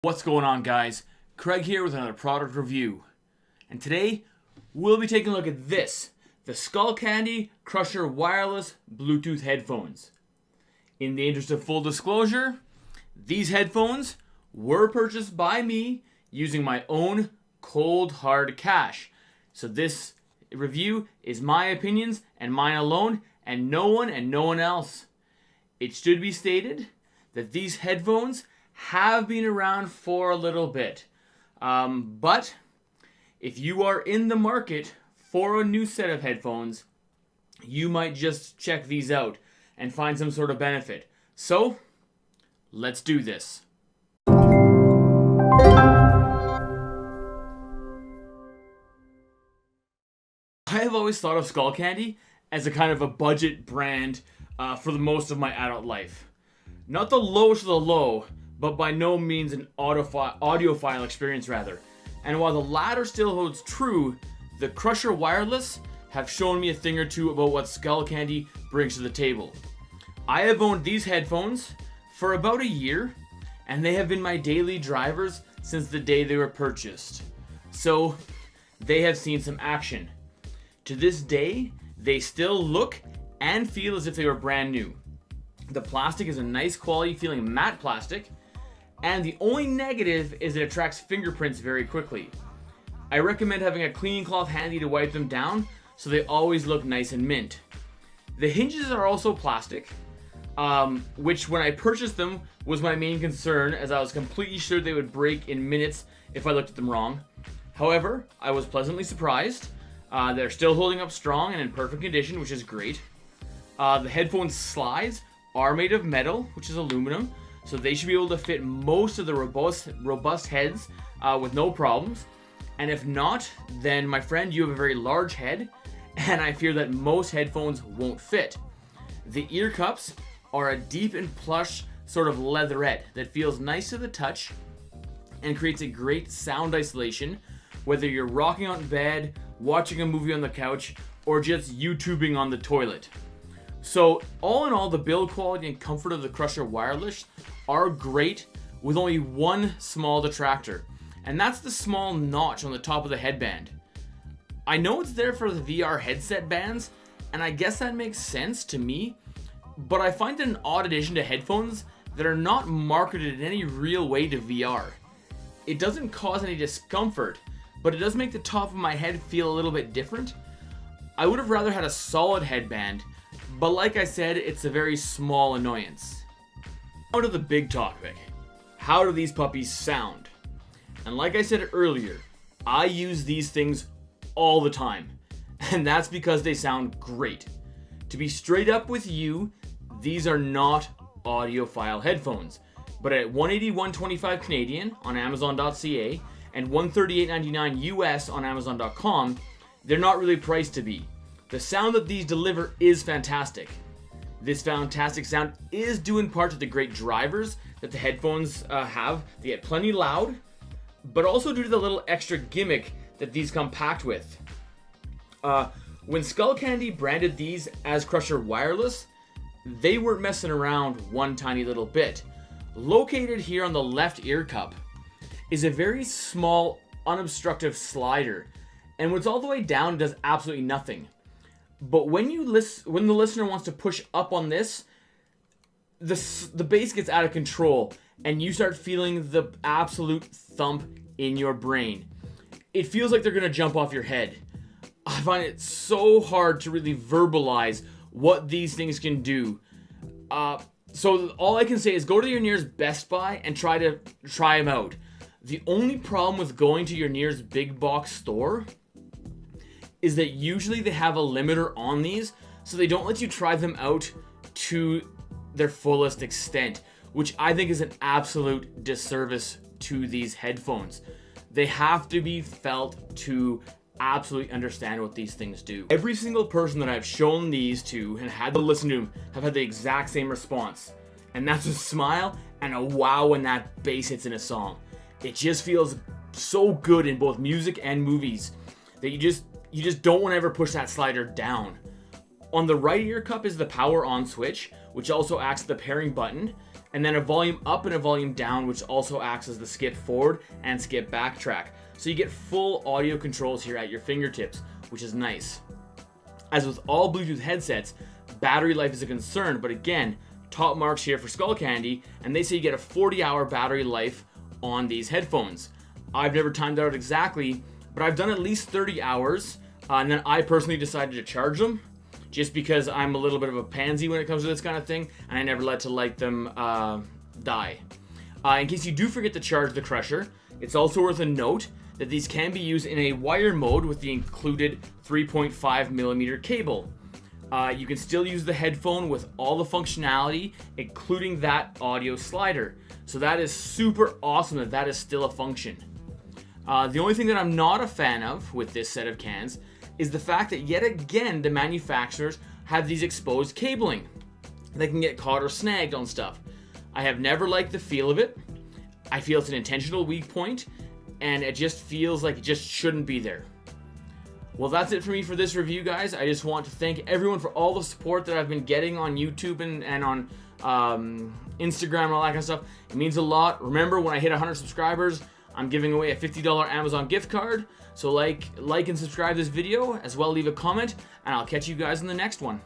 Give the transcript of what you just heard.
What's going on, guys? Craig here with another product review. And today, we'll be taking a look at this, the Skullcandy Crusher Wireless Bluetooth headphones. In the interest of full disclosure, these headphones were purchased by me using my own cold hard cash. So this review is my opinions and mine alone, and no one else. It should be stated that these headphones have been around for a little bit. But if you are in the market for a new set of headphones, you might just check these out and find some sort of benefit. So, let's do this. I have always thought of Skullcandy as a kind of a budget brand for the most of my adult life. Not the lowest of the low, but by no means an audiophile experience rather. And while the latter still holds true, the Crusher Wireless have shown me a thing or two about what Skullcandy brings to the table. I have owned these headphones for about a year, and they have been my daily drivers since the day they were purchased. So, they have seen some action. To this day, they still look and feel as if they were brand new. The plastic is a nice quality feeling matte plastic, and the only negative is it attracts fingerprints very quickly. I recommend having a cleaning cloth handy to wipe them down so they always look nice and mint. The hinges are also plastic, which when I purchased them was my main concern, as I was completely sure they would break in minutes if I looked at them wrong. However, I was pleasantly surprised. They're still holding up strong and in perfect condition, which is great. The headphone slides are made of metal, which is aluminum, so they should be able to fit most of the robust heads with no problems. And if not, then my friend, you have a very large head, and I fear that most headphones won't fit. The ear cups are a deep and plush sort of leatherette that feels nice to the touch and creates a great sound isolation, whether you're rocking out in bed, watching a movie on the couch, or just YouTubing on the toilet. So, all in all, the build quality and comfort of the Crusher Wireless are great, with only one small detractor, and that's the small notch on the top of the headband. I know it's there for the VR headset bands, and I guess that makes sense to me, but I find it an odd addition to headphones that are not marketed in any real way to VR. It doesn't cause any discomfort, but it does make the top of my head feel a little bit different. I would have rather had a solid headband, but like I said, it's a very small annoyance. Now to the big topic. How do these puppies sound? And like I said earlier, I use these things all the time, and that's because they sound great. To be straight up with you, these are not audiophile headphones, but at $181.25 Canadian on Amazon.ca and $138.99 US on Amazon.com, they're not really priced to be. The sound that these deliver is fantastic. This fantastic sound is due in part to the great drivers that the headphones have. They get plenty loud, but also due to the little extra gimmick that these come packed with. When Skullcandy branded these as Crusher Wireless, they weren't messing around one tiny little bit. Located here on the left ear cup is a very small, unobstructive slider, and when it's all the way down, it does absolutely nothing. But when the listener wants to push up on this, the bass gets out of control, and you start feeling the absolute thump in your brain. It feels like they're gonna jump off your head. I find it so hard to really verbalize what these things can do. So all I can say is go to your nearest Best Buy and try them out. The only problem with going to your nearest big box store is that usually they have a limiter on these, so they don't let you try them out to their fullest extent, which I think is an absolute disservice to these headphones. They have to be felt to absolutely understand what these things do. Every single person that I've shown these to and had to listen to them have had the exact same response, and that's a smile and a wow when that bass hits in a song. It just feels so good in both music and movies that you just don't want to ever push that slider down. On the right ear cup is the power on switch, which also acts as the pairing button, and then a volume up and a volume down, which also acts as the skip forward and skip backtrack. So you get full audio controls here at your fingertips, which is nice. As with all Bluetooth headsets, battery life is a concern, but again, top marks here for Skullcandy, and they say you get a 40-hour battery life on these headphones. I've never timed it out exactly, but I've done at least 30 hours, and then I personally decided to charge them, just because I'm a little bit of a pansy when it comes to this kind of thing, and I never like to let them die. In case you do forget to charge the Crusher, it's also worth a note that these can be used in a wire mode with the included 3.5mm cable. You can still use the headphone with all the functionality, including that audio slider. So that is super awesome that is still a function. The only thing that I'm not a fan of with this set of cans is the fact that yet again the manufacturers have these exposed cabling that can get caught or snagged on stuff. I have never liked the feel of it. I feel it's an intentional weak point, and it just feels like it just shouldn't be there. Well, that's it for me for this review, guys. I just want to thank everyone for all the support that I've been getting on YouTube and on Instagram and all that kind of stuff. It means a lot. Remember, when I hit 100 subscribers, I'm giving away a $50 Amazon gift card. So like and subscribe this video, as well leave a comment, and I'll catch you guys in the next one.